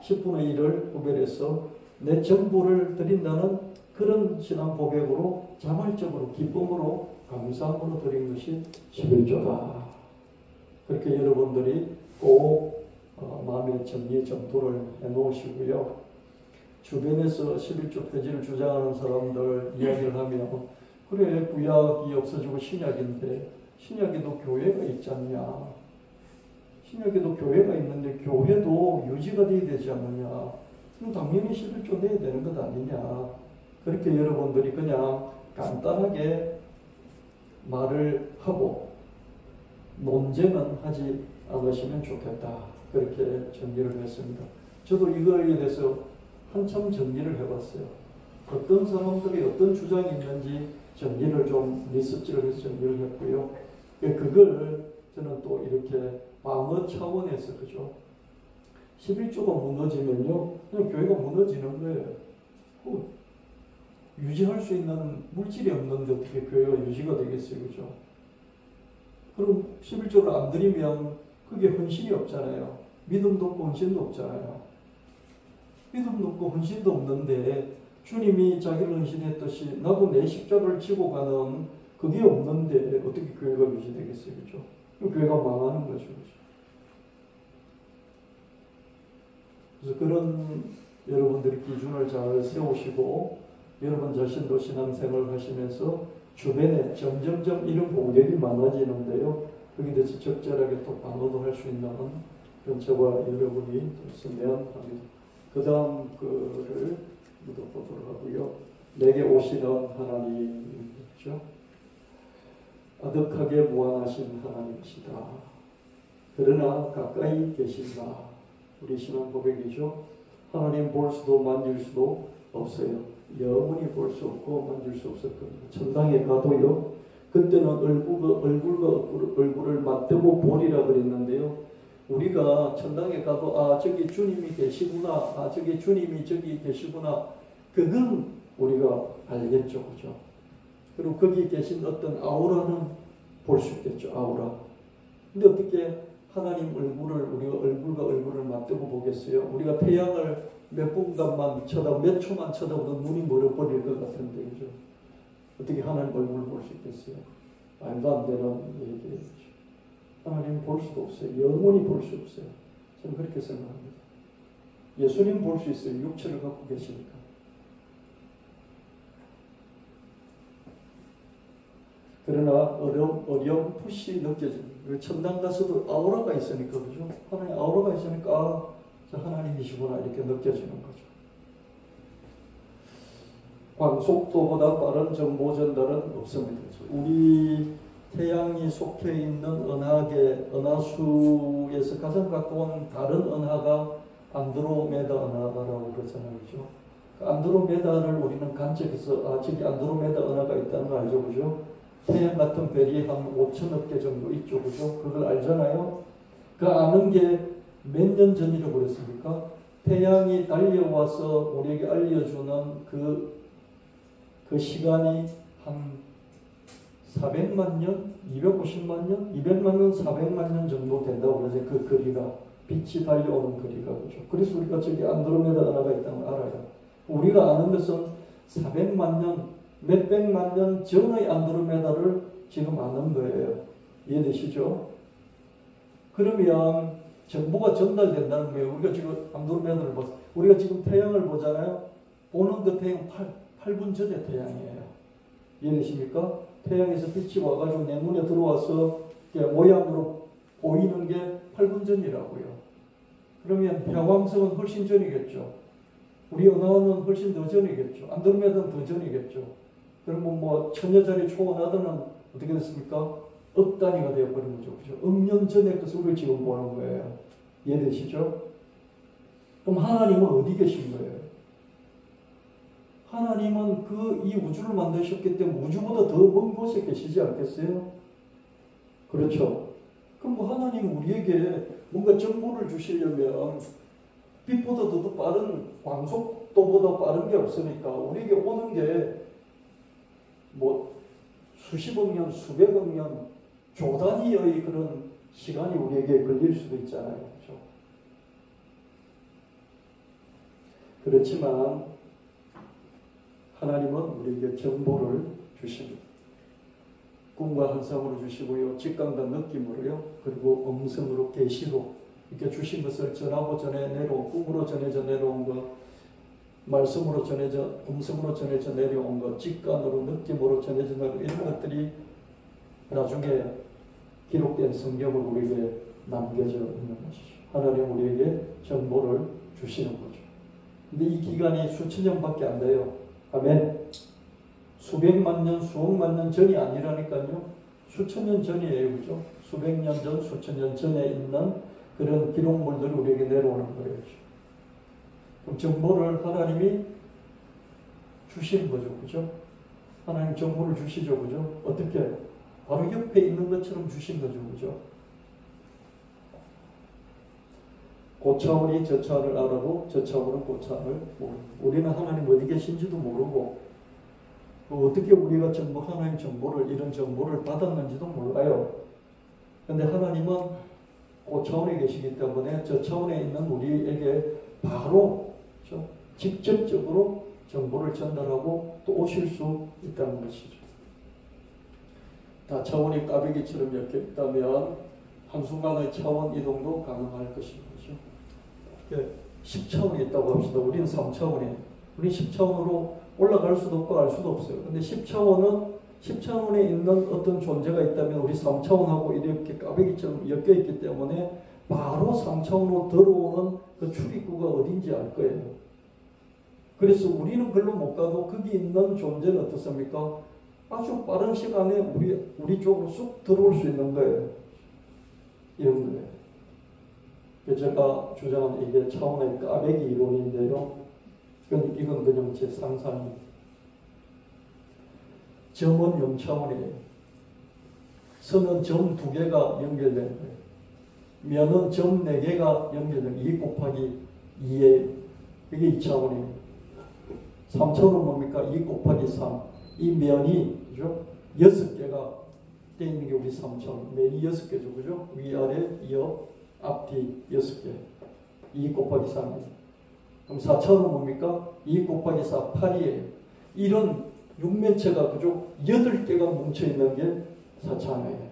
10분의 1을 구별해서 내 전부를 드린다는 그런 신앙 고백으로 자발적으로 기쁨으로 감사함으로 드린 것이 11조다. 그렇게 여러분들이 꼭 마음의 정리 정도를 해놓으시고요. 주변에서 11조 표지를 주장하는 사람들 이야기를 하면 그래 구약이 없어지고 신약인데 신약에도 교회가 있지 않냐. 신약에도 교회가 있는데 교회도 유지가 돼야 되지 않느냐. 그럼 당연히 11조 내야 되는 것 아니냐. 그렇게 여러분들이 그냥 간단하게 말을 하고 논쟁은 하지 않으시면 좋겠다. 그렇게 정리를 했습니다. 저도 이거에 대해서 한참 정리를 해봤어요. 어떤 사람들이 어떤 주장이 있는지 정리를 좀 리서치를 해서 정리를 했고요. 그걸 저는 또 이렇게 방어 차원에서 그죠. 11조가 무너지면요, 그냥 교회가 무너지는 거예요. 유지할 수 있는 물질이 없는데 어떻게 교회가 유지가 되겠어요, 그죠? 그럼 11조를 안 드리면 그게 헌신이 없잖아요. 믿음도 없고 헌신도 없잖아요. 믿음도 없고 헌신도 없는데 주님이 자기를 헌신했듯이 나도 내 십자가를 지고 가는 그게 없는데 어떻게 교회가 유지되겠어요, 그죠? 교회가 망하는 거죠, 그죠? 그래서 그런 여러분들이 기준을 잘 세우시고 여러분 자신도 신앙생활을 하시면서 주변에 점점점 이런 공격이 많아지는데요. 거기에 대해서 적절하게 또 방어도 할 수 있는 그런 저와 여러분이 있으면 합니다. 그 다음 거를 묻어보도록 하고요. 내게 오시는 하나님이죠. 아득하게 무한하신 하나님이시다. 그러나 가까이 계신다. 우리 신앙 고백이죠. 하나님 볼 수도 만질 수도 없어요. 영원히 볼 수 없고 만질 수 없을 겁니다. 천당에 가도요. 그때는 얼굴과 얼굴을 맞대고 보리라 그랬는데요. 우리가 천당에 가도 저기 주님이 계시구나. 저기 주님이 저기 계시구나. 그건 우리가 알겠죠. 그죠? 그리고 거기 계신 어떤 아우라는 볼 수 있겠죠. 아우라. 근데 어떻게 하나님 얼굴을 우리가 얼굴과 얼굴을 맞대고 보겠어요? 우리가 태양을 몇 분간만 몇 초만 쳐다보면 눈이 멀어버릴 것 같은데, 그죠? 어떻게 하나님 얼굴을 볼 수 있겠어요? 말도 안 되는 얘기죠. 하나님 볼 수도 없어요. 영원히 볼 수 없어요. 저는 그렇게 생각합니다. 예수님 볼 수 있어요. 육체를 갖고 계시니까. 그러나 어렴풋이 느껴집니다. 천당 가서도 아우라가 있으니까, 그죠? 하나님 아우라가 있으니까 저 하나님이시구나 이렇게 느껴지는 거죠. 광속도보다 빠른 정보 전달은 없습니다. 우리 태양이 속해 있는 은하계, 은하수에서 가장 가까운 다른 은하가 안드로메다 은하라고 그러잖아요, 그죠? 안드로메다를 우리는 관측해서 저기 안드로메다 은하가 있다는 거 알죠, 그죠? 태양 같은 별이 한 5천억 개 정도 있죠, 그죠? 그걸 알잖아요. 그 아는 게 몇 년 전이라고 그랬습니까? 태양이 달려와서 우리에게 알려주는 그 시간이 한 400만 년, 250만 년, 200만 년, 400만 년 정도 된다고 그러죠. 그 거리가, 빛이 달려오는 거리가, 그죠? 그래서 우리가 저기 안드로메다 은하가 있다는 걸 알아요. 우리가 아는 것은 400만 년, 몇백만 년 전의 안드로메다를 지금 아는 거예요. 이해되시죠? 그러면 정보가 전달된다는 거예요. 우리가 지금 안드로메다를 봐. 우리가 지금 태양을 보잖아요. 보는 그 태양 8분 전의 태양이에요. 이해되십니까? 태양에서 빛이 와가지고 내 눈에 들어와서 모양으로 보이는 게 8분 전이라고요. 그러면 해왕성은 훨씬 전이겠죠. 우리 은하는 훨씬 더 전이겠죠. 안드로메다는 더 전이겠죠. 그러면 뭐 천여자리 초원하드는 어떻게 됐습니까? 억 단위가 되어버린 거죠. 그죠? 억년 전의 것을 우리 지금 보는 거예요. 이해되시죠? 그럼 하나님은 어디 계신 거예요? 하나님은 이 우주를 만드셨기 때문에 우주보다 더 먼 곳에 계시지 않겠어요? 그렇죠? 그럼 뭐 하나님 우리에게 뭔가 정보를 주시려면 빛보다 더 빠른 광속도보다 빠른 게 없으니까 우리에게 오는 게 뭐 수십억 년, 수백억 년 조 단위의 그런 시간이 우리에게 걸릴 수도 있잖아요. 그렇죠? 그렇지만 하나님은 우리에게 정보를 주십니다. 꿈과 환상으로 주시고요. 직감과 느낌으로요. 그리고 음성으로 계시로 이렇게 주신 것을 전하고 전해 내려온 꿈으로 전해져 내려온 것, 말씀으로 전해져 음성으로 전해져 내려온 것, 직감으로 느낌으로 전해져 내려온 이런 것들이 나중에 기록된 성경을 우리에게 남겨져 있는 것이죠. 하나님 우리에게 정보를 주시는 거죠. 근데 이 기간이 수천 년밖에 안 돼요. 아멘. 수백만 년, 수억만 년 전이 아니라니까요. 수천 년 전이에요. 그죠? 수백 년 전, 수천 년 전에 있는 그런 기록물들이 우리에게 내려오는 거예요. 그럼 정보를 하나님이 주시는 거죠. 그죠? 하나님 정보를 주시죠. 그죠? 어떻게? 바로 옆에 있는 것처럼 주신 거죠. 그죠? 고차원이 저 차원을 알아도 저 차원은 고차원을 모르고 우리는 하나님 어디 계신지도 모르고 어떻게 우리가 하나님 정보를 이런 정보를 받았는지도 몰라요. 그런데 하나님은 고차원에 계시기 때문에 저 차원에 있는 우리에게 바로 직접적으로 정보를 전달하고 또 오실 수 있다는 것이죠. 다 차원이 까베기처럼 엮여 있다면 한순간의 차원 이동도 가능할 것입니다. 10차원이 있다고 합시다. 우리는 3차원이에요. 우리는 10차원으로 올라갈 수도 없고 알 수도 없어요. 근데 10차원에 있는 어떤 존재가 있다면 우리 3차원하고 이렇게 까베기처럼 엮여 있기 때문에 바로 3차원으로 들어오는 그 출입구가 어딘지 알 거예요. 그래서 우리는 글로 못 가도 거기 있는 존재는 어떻습니까? 아주 빠른 시간에 우리 쪽으로 쑥 들어올 수 있는 거예요. 이런 거예요. 제가 주장하는 이게 차원의 까베기 이론인데요. 이건 그냥 제 상상입니다. 점은 0차원이에요. 선은 점 2개가 연결된 거예요. 면은 점 4개가 연결된 2 곱하기 2에 이게 2차원이에요. 3차원은 뭡니까? 2 곱하기 3. 이 면이 그죠? 6개가 돼 있는 게 우리 3차원. 면이 6개죠. 그죠? 위아래, 옆, 앞뒤 6개. 2 곱하기 3이에요. 그럼 4차원은 뭡니까? 2 곱하기 4, 8이에요. 이런 육면체가 그죠? 8개가 뭉쳐있는 게 4차원이에요.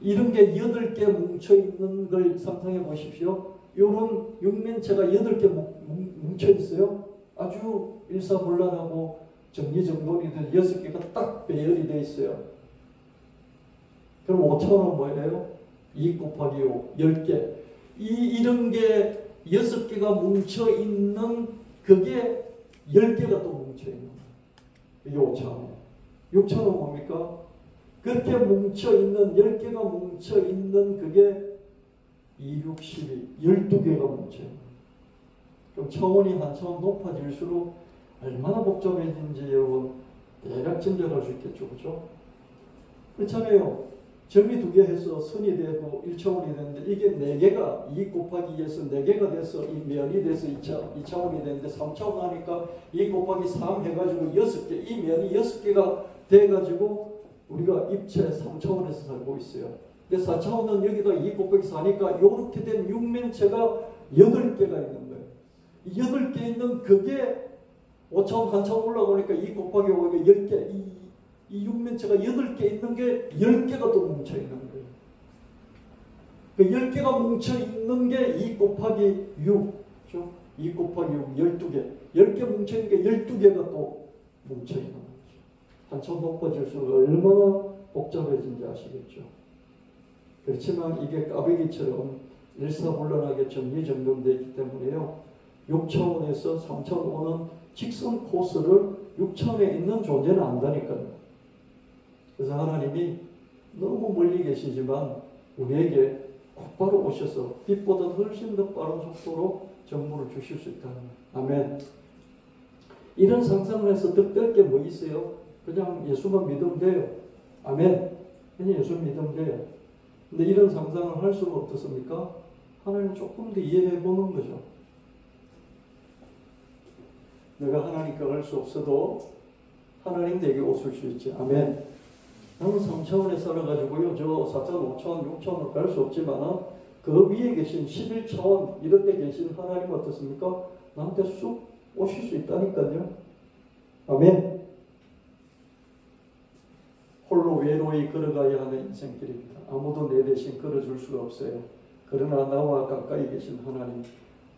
이런 게 8개 뭉쳐있는 걸 상상해 보십시오. 이런 육면체가 8개 뭉쳐있어요. 아주 일사불란하고 정리정돈이 된 6개가 딱 배열이 되어 있어요. 그럼 5차원은 뭐예요? 2 곱하기 5, 10개. 이런 게 6개가 뭉쳐있는 그게 10개가 또 뭉쳐있는 거예요. 이게 5차원이에요. 6차원은 뭡니까? 그렇게 뭉쳐있는 10개가 뭉쳐있는 그게 2, 6, 12, 12개가 뭉쳐있는 거예요. 그럼 차원이 한 차원 높아질수록 얼마나 복잡해지는지 여러분 대략 짐작할 수 있겠죠. 그죠? 그렇잖아요. 점이 2개 해서 선이 되고 1차원이 되는데 이게 4개가 2 곱하기 2에서 4개가 돼서 이 면이 돼서 2차원이 되는데 3차원 하니까 2 곱하기 3 해가지고 6개, 이 면이 6개가 돼가지고 우리가 입체 3차원에서 살고 있어요. 근데 4차원은 여기다 2 곱하기 4니까 이렇게 된 육면체가 8개가 있는 거예요. 8개 있는 그게 5차원 한 차원 올라오니까 2 곱하기 5가 10개, 이 육면체가 8개 있는 게 10개가 또 뭉쳐있는 거예요. 그 10개가 뭉쳐있는 게 2 곱하기 6. 그렇죠? 2 곱하기 6, 12개. 10개 뭉쳐있는 게 12개가 또 뭉쳐있는 거죠. 한참 높아질수록 얼마나 복잡해진지 아시겠죠? 그렇지만 이게 까베기처럼 일사불란하게 정리정돈되어 있기 때문에요. 6차원에서 3차원 직선 코스를 6차원에 있는 존재는 안다니까요. 그래서 하나님이 너무 멀리 계시지만 우리에게 곧바로 오셔서 빛보다 훨씬 더 빠른 속도로 정보를 주실 수 있다는 거예요. 아멘. 이런 상상을 해서 특별할 게 뭐 있어요? 그냥 예수만 믿으면 돼요. 아멘. 그냥 예수 믿으면 돼요. 근데 이런 상상을 할수록 어떻습니까? 하나님 조금 더 이해해 보는 거죠. 내가 하나님께 갈 수 없어도 하나님 내게 오실 수 있지. 아멘. 나는 3차원에 살아가지고요. 저 4차원, 5차원, 6차원을 갈 수 없지만 그 위에 계신 11차원 이런 데 계신 하나님 어떻습니까? 나한테 쑥 오실 수 있다니까요. 아멘. 홀로 외로이 걸어가야 하는 인생길입니다. 아무도 내 대신 걸어줄 수가 없어요. 그러나 나와 가까이 계신 하나님,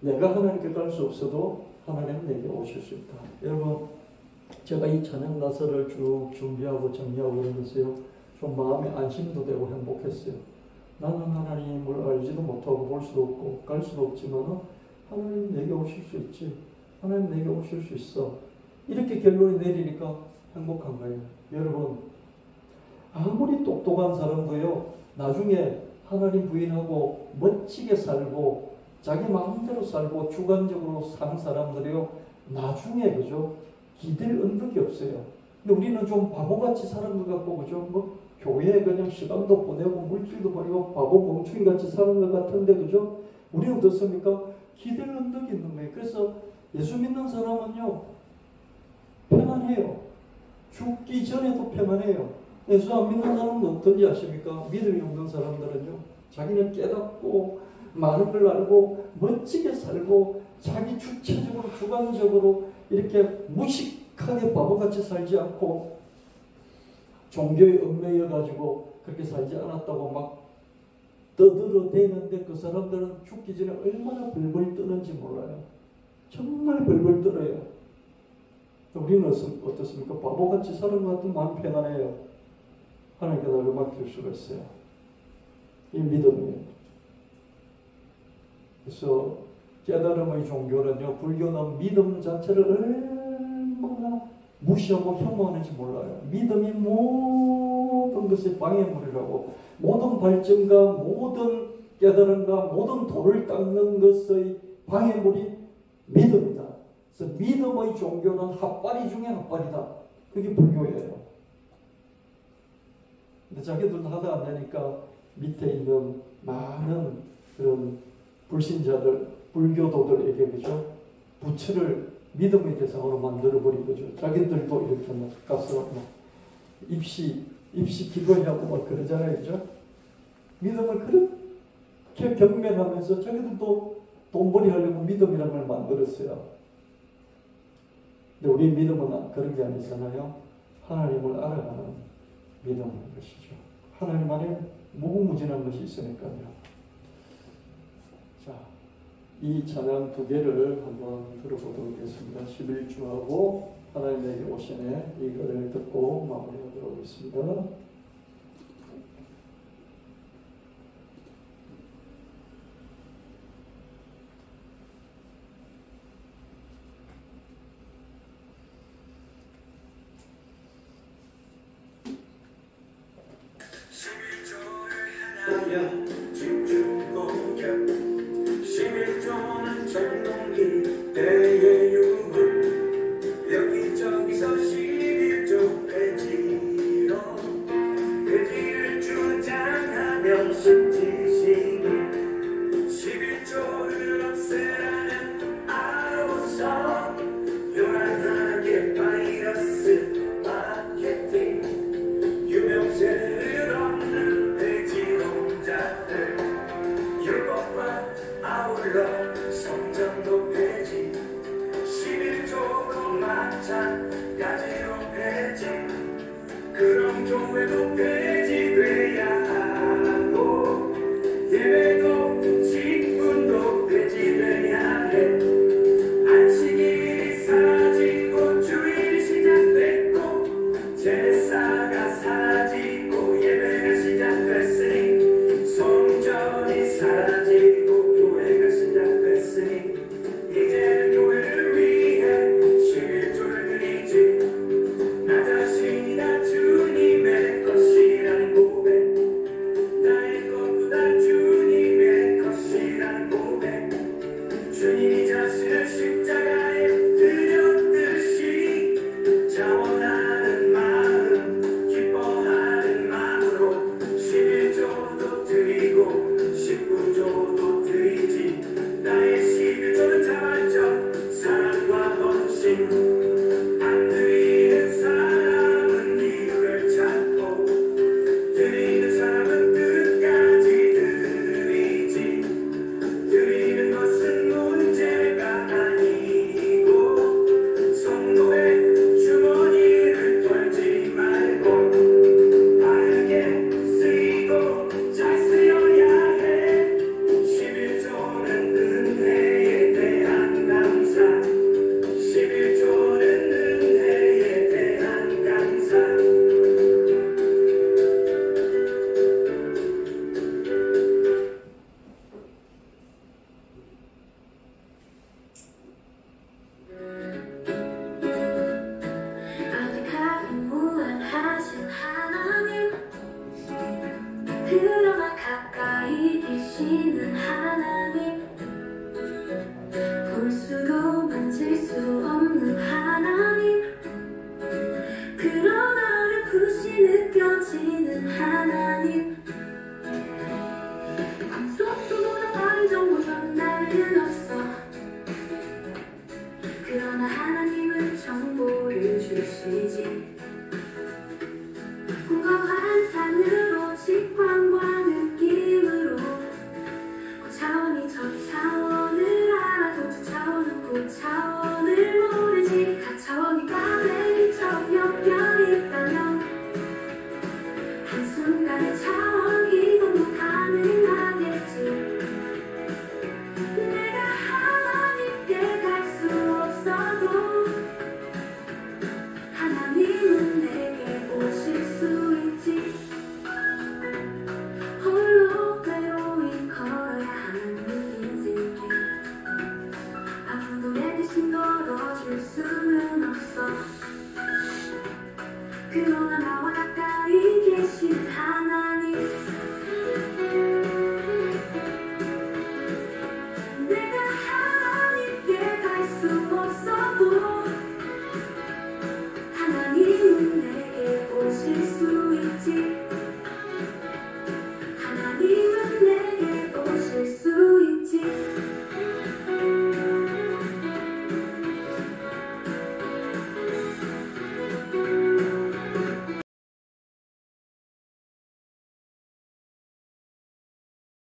내가 하나님께 갈 수 없어도 하나님은 내게 오실 수 있다. 여러분, 제가 이 찬양 가사를 쭉 준비하고 정리하고 그러면서요, 좀 마음에 안심도 되고 행복했어요. 나는 하나님을 알지도 못하고 볼 수도 없고 갈 수도 없지만 하나님 내게 오실 수 있지. 하나님 내게 오실 수 있어. 이렇게 결론이 내리니까 행복한 거예요. 여러분, 아무리 똑똑한 사람도요, 나중에 하나님 부인하고 멋지게 살고 자기 마음대로 살고 주관적으로 사는 사람들이요, 나중에 그죠? 기댈 언덕이 없어요. 근데 우리는 좀 바보같이 사는 것 같고 그죠? 뭐 교회에 그냥 시간도 보내고 물질도 버리고 바보 멍충이 같이 사는 것 같은데 그죠? 우리는 어떻습니까? 기댈 언덕이 있는 거예요. 그래서 예수 믿는 사람은요, 편안해요. 죽기 전에도 편안해요. 예수 안 믿는 사람은 어떤지 아십니까? 믿음이 없는 사람들은요, 자기는 깨닫고 많은 걸 알고 멋지게 살고 자기 주체적으로 주관적으로 이렇게 무식하게 바보같이 살지 않고 종교에 얽매여 가지고 그렇게 살지 않았다고 막 떠들어대는데 그 사람들은 죽기 전에 얼마나 벌벌 떠는지 몰라요. 정말 벌벌 떨어요. 우리는 어떻습니까? 바보같이 사는 것 같으면 마음 편안해요. 하나님께 나를 맡길 수가 있어요. 이 믿음이에요. 그래서 깨달음의 종교는요, 불교는 믿음 자체를 얼마나 무시하고 혐오하는지 몰라요. 믿음이 모든 것의 방해물이라고, 모든 발전과 모든 깨달음과 모든 도를 닦는 것의 방해물이 믿음이다. 그래서 믿음의 종교는 핫바리 중에 핫바리다. 그게 불교예요. 근데 자기들도 하다 안 되니까 밑에 있는 많은 그런 불신자들, 불교도들에게 그죠? 부처를 믿음의 대상으로 만들어버린 거죠. 자기들도 이렇게 가서 입시 기도하고 막 그러잖아요. 그죠? 믿음을 그렇게 경멸하면서 자기들도 돈벌이 하려고 믿음이라는 걸 만들었어요. 근데 우리 믿음은 그런 게 아니잖아요. 하나님을 알아가는 믿음인 것이죠. 하나님 안에 무궁무진한 것이 있으니까요. 자, 이 찬양 두 개를 한번 들어보도록 하겠습니다. 11주하고 하나님에게 오시네, 이거를 듣고 마무리하도록 하겠습니다.
그럼 교회도 폐지돼야 하고 예배
그러나 나와 가까이 계시는 하나님